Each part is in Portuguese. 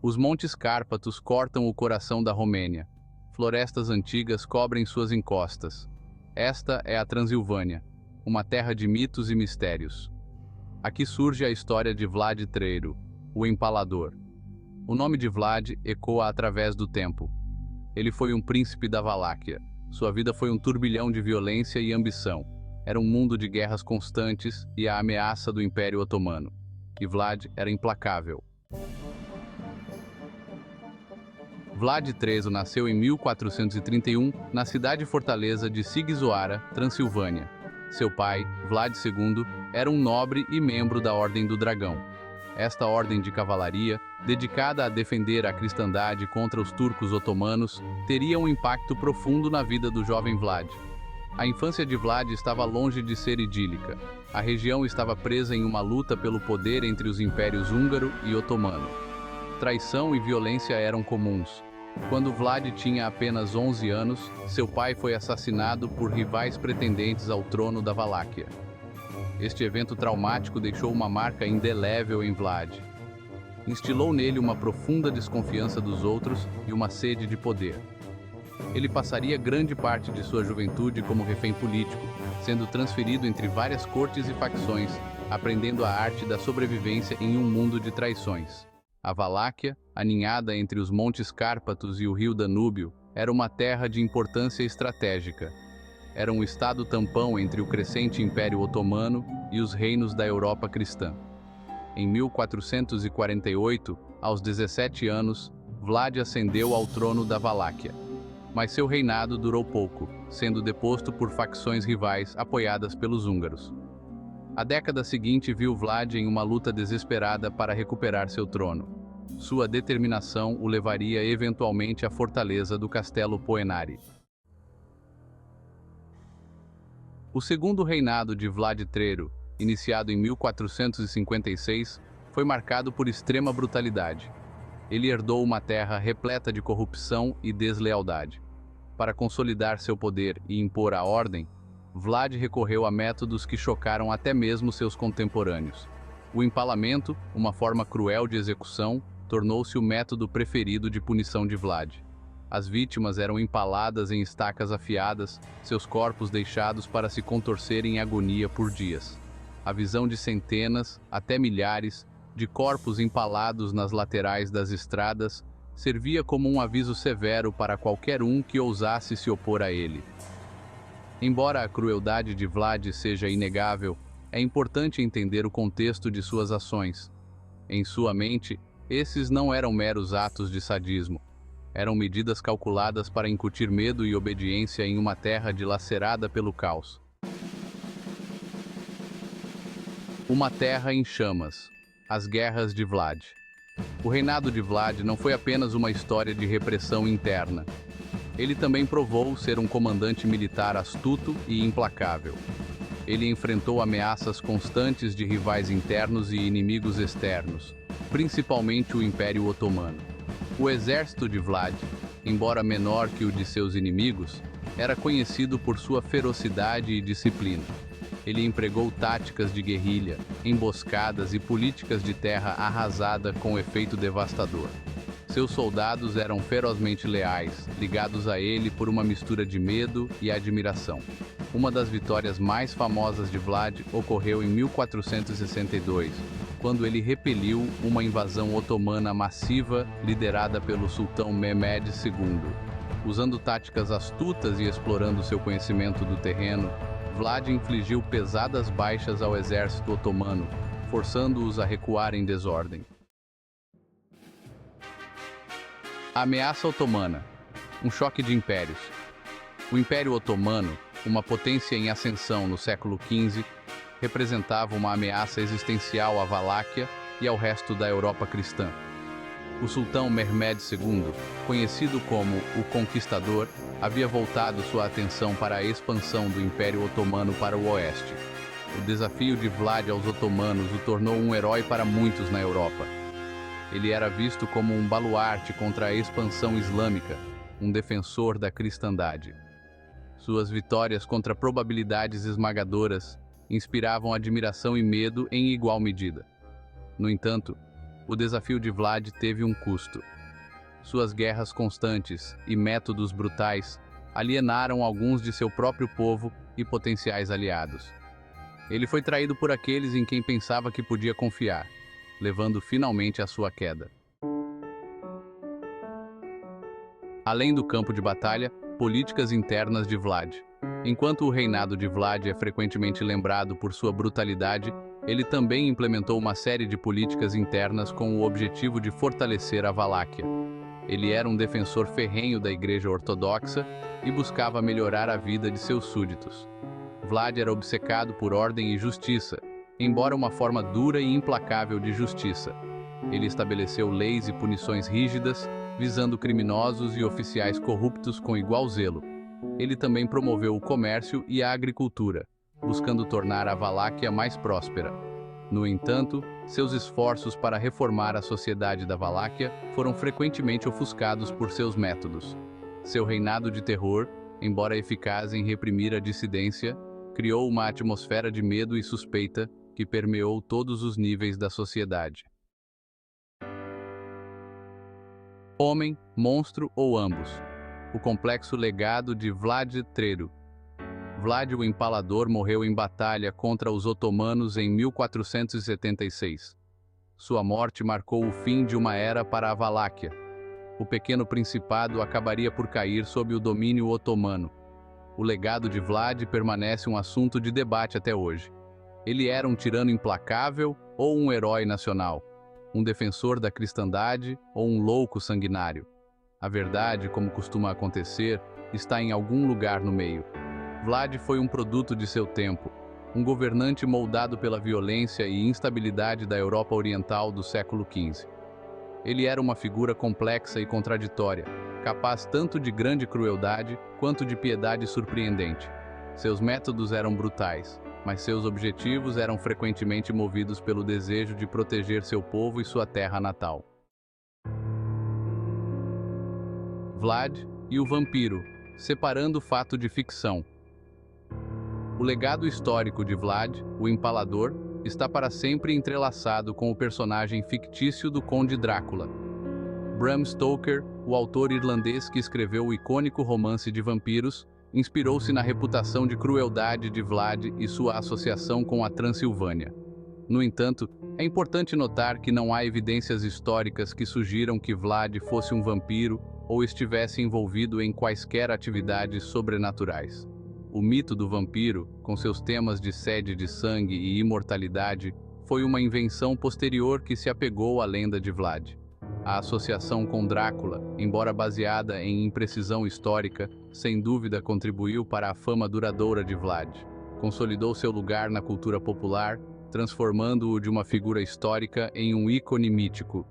Os Montes Cárpatos cortam o coração da Romênia. Florestas antigas cobrem suas encostas. Esta é a Transilvânia, uma terra de mitos e mistérios. Aqui surge a história de Vlad III, o Empalador. O nome de Vlad ecoa através do tempo. Ele foi um príncipe da Valáquia. Sua vida foi um turbilhão de violência e ambição. Era um mundo de guerras constantes e a ameaça do Império Otomano. E Vlad era implacável. Vlad III nasceu em 1431 na cidade-fortaleza de Sighisoara, Transilvânia. Seu pai, Vlad II, era um nobre e membro da Ordem do Dragão. Esta ordem de cavalaria, dedicada a defender a cristandade contra os turcos otomanos, teria um impacto profundo na vida do jovem Vlad. A infância de Vlad estava longe de ser idílica. A região estava presa em uma luta pelo poder entre os impérios húngaro e otomano. Traição e violência eram comuns. Quando Vlad tinha apenas 11 anos, seu pai foi assassinado por rivais pretendentes ao trono da Valáquia. Este evento traumático deixou uma marca indelével em Vlad. Instilou nele uma profunda desconfiança dos outros e uma sede de poder. Ele passaria grande parte de sua juventude como refém político, sendo transferido entre várias cortes e facções, aprendendo a arte da sobrevivência em um mundo de traições. A Valáquia, aninhada entre os Montes Cárpatos e o rio Danúbio, era uma terra de importância estratégica. Era um estado tampão entre o crescente Império Otomano e os reinos da Europa cristã. Em 1448, aos 17 anos, Vlad ascendeu ao trono da Valáquia. Mas seu reinado durou pouco, sendo deposto por facções rivais apoiadas pelos húngaros. A década seguinte viu Vlad em uma luta desesperada para recuperar seu trono. Sua determinação o levaria eventualmente à fortaleza do Castelo Poenari. O segundo reinado de Vlad III, iniciado em 1456, foi marcado por extrema brutalidade. Ele herdou uma terra repleta de corrupção e deslealdade. Para consolidar seu poder e impor a ordem, Vlad recorreu a métodos que chocaram até mesmo seus contemporâneos. O empalamento, uma forma cruel de execução, tornou-se o método preferido de punição de Vlad. As vítimas eram empaladas em estacas afiadas, seus corpos deixados para se contorcer em agonia por dias. A visão de centenas, até milhares, de corpos empalados nas laterais das estradas servia como um aviso severo para qualquer um que ousasse se opor a ele. Embora a crueldade de Vlad seja inegável, é importante entender o contexto de suas ações. Em sua mente, esses não eram meros atos de sadismo. Eram medidas calculadas para incutir medo e obediência em uma terra dilacerada pelo caos. Uma terra em chamas. As guerras de Vlad. O reinado de Vlad não foi apenas uma história de repressão interna. Ele também provou ser um comandante militar astuto e implacável. Ele enfrentou ameaças constantes de rivais internos e inimigos externos, principalmente o Império Otomano. O exército de Vlad, embora menor que o de seus inimigos, era conhecido por sua ferocidade e disciplina. Ele empregou táticas de guerrilha, emboscadas e políticas de terra arrasada com efeito devastador. Seus soldados eram ferozmente leais, ligados a ele por uma mistura de medo e admiração. Uma das vitórias mais famosas de Vlad ocorreu em 1462, quando ele repeliu uma invasão otomana massiva liderada pelo sultão Mehmed II. Usando táticas astutas e explorando seu conhecimento do terreno, Vlad infligiu pesadas baixas ao exército otomano, forçando-os a recuar em desordem. A ameaça otomana. Um choque de impérios. O Império Otomano, uma potência em ascensão no século XV, representava uma ameaça existencial à Valáquia e ao resto da Europa cristã. O sultão Mehmed II, conhecido como o Conquistador, havia voltado sua atenção para a expansão do Império Otomano para o oeste. O desafio de Vlad aos otomanos o tornou um herói para muitos na Europa. Ele era visto como um baluarte contra a expansão islâmica, um defensor da cristandade. Suas vitórias contra probabilidades esmagadoras inspiravam admiração e medo em igual medida. No entanto, O desafio de Vlad teve um custo. Suas guerras constantes e métodos brutais alienaram alguns de seu próprio povo e potenciais aliados. Ele foi traído por aqueles em quem pensava que podia confiar, levando finalmente à sua queda. Além do campo de batalha, políticas internas de Vlad. Enquanto o reinado de Vlad é frequentemente lembrado por sua brutalidade, ele também implementou uma série de políticas internas com o objetivo de fortalecer a Valáquia. Ele era um defensor ferrenho da Igreja Ortodoxa e buscava melhorar a vida de seus súditos. Vlad era obcecado por ordem e justiça, embora uma forma dura e implacável de justiça. Ele estabeleceu leis e punições rígidas, visando criminosos e oficiais corruptos com igual zelo. Ele também promoveu o comércio e a agricultura, buscando tornar a Valáquia mais próspera. No entanto, seus esforços para reformar a sociedade da Valáquia foram frequentemente ofuscados por seus métodos. Seu reinado de terror, embora eficaz em reprimir a dissidência, criou uma atmosfera de medo e suspeita que permeou todos os níveis da sociedade. Homem, monstro ou ambos? O complexo legado de Vlad III. Vlad o Empalador morreu em batalha contra os otomanos em 1476. Sua morte marcou o fim de uma era para a Valáquia. O pequeno principado acabaria por cair sob o domínio otomano. O legado de Vlad permanece um assunto de debate até hoje. Ele era um tirano implacável ou um herói nacional? Um defensor da cristandade ou um louco sanguinário? A verdade, como costuma acontecer, está em algum lugar no meio. Vlad foi um produto de seu tempo, um governante moldado pela violência e instabilidade da Europa Oriental do século XV. Ele era uma figura complexa e contraditória, capaz tanto de grande crueldade quanto de piedade surpreendente. Seus métodos eram brutais, mas seus objetivos eram frequentemente movidos pelo desejo de proteger seu povo e sua terra natal. Vlad e o vampiro, separando fato de ficção. O legado histórico de Vlad, o Empalador, está para sempre entrelaçado com o personagem fictício do Conde Drácula. Bram Stoker, o autor irlandês que escreveu o icônico romance de vampiros, inspirou-se na reputação de crueldade de Vlad e sua associação com a Transilvânia. No entanto, é importante notar que não há evidências históricas que sugiram que Vlad fosse um vampiro ou estivesse envolvido em quaisquer atividades sobrenaturais. O mito do vampiro, com seus temas de sede de sangue e imortalidade, foi uma invenção posterior que se apegou à lenda de Vlad. A associação com Drácula, embora baseada em imprecisão histórica, sem dúvida contribuiu para a fama duradoura de Vlad. Consolidou seu lugar na cultura popular, transformando-o de uma figura histórica em um ícone mítico.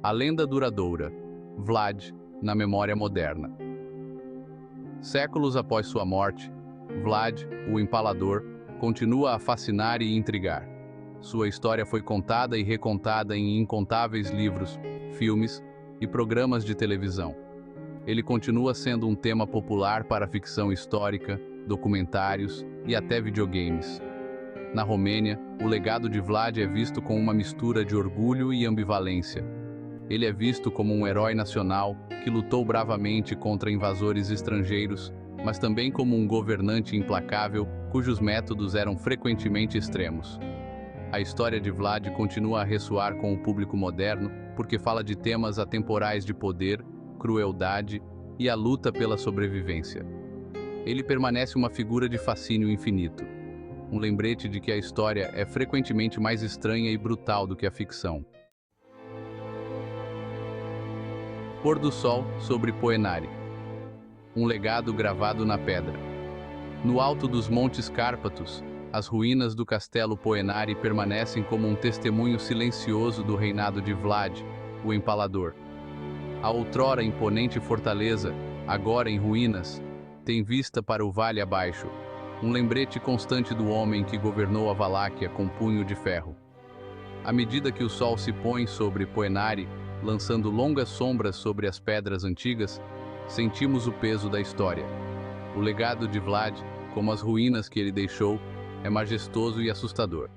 A lenda duradoura. Vlad, na memória moderna. Séculos após sua morte, Vlad, o Empalador, continua a fascinar e intrigar. Sua história foi contada e recontada em incontáveis livros, filmes e programas de televisão. Ele continua sendo um tema popular para a ficção histórica, documentários e até videogames. Na Romênia, o legado de Vlad é visto com uma mistura de orgulho e ambivalência. Ele é visto como um herói nacional que lutou bravamente contra invasores estrangeiros, mas também como um governante implacável cujos métodos eram frequentemente extremos. A história de Vlad continua a ressoar com o público moderno porque fala de temas atemporais de poder, crueldade e a luta pela sobrevivência. Ele permanece uma figura de fascínio infinito, um lembrete de que a história é frequentemente mais estranha e brutal do que a ficção. Pôr do Sol sobre Poenari. Um legado gravado na pedra. No alto dos Montes Cárpatos, as ruínas do castelo Poenari permanecem como um testemunho silencioso do reinado de Vlad, o Empalador. A outrora imponente fortaleza, agora em ruínas, tem vista para o vale abaixo, um lembrete constante do homem que governou a Valáquia com punho de ferro. À medida que o sol se põe sobre Poenari, lançando longas sombras sobre as pedras antigas, sentimos o peso da história. O legado de Vlad, como as ruínas que ele deixou, é majestoso e assustador.